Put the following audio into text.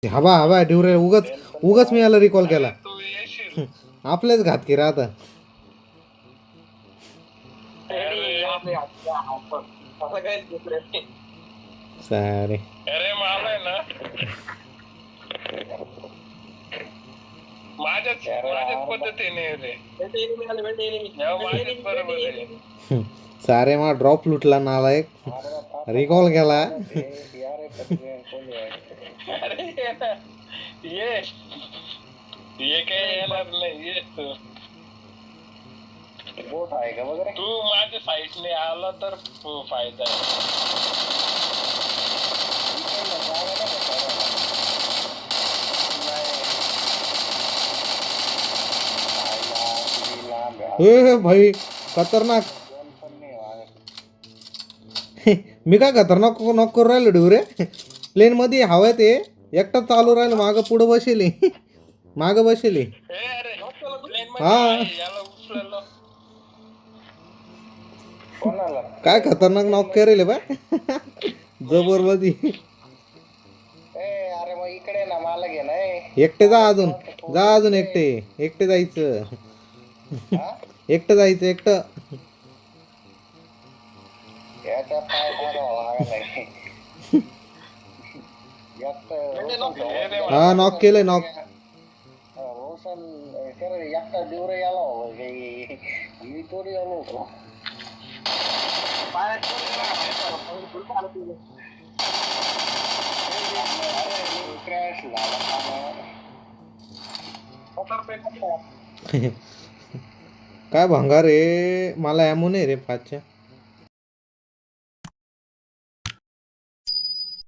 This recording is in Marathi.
हवा हवा डिवरे उगच उगच मी याला रिकॉल केला. तू येशील. आपलेच घात की राहता. सारे अरे मला आहे ना माझ्याच पद्धतीने रे माझ्याच बरोबर आहे. सारे मा ड्रॉप लुटला नाला एक रिकॉल केला. अरे ये ये काय येणार नाही ये तू बोट आहे का वगैरे तू माझ्या साईडने आला तर फायदा ए भाई खतरनाक. मी काय खतरनाक नॉक करून राहिलो डिवरे. प्लेन मध्ये हवा ते एकटा चालू राहिलो माग पुढे बसेल माग बसेल. हा काय खतरनाक नॉक करेल बा. जबर मध्ये अरे मग इकडे ना मला घे ना एकटे जा अजून एकटे जायचं. एकटं जायचं एकटं. हा नॉक केलंय नॉक. एकटा देवर याला मी थोडी आलो होतो. काय भंगार रे मला ॲमो नाही रे 5च्या.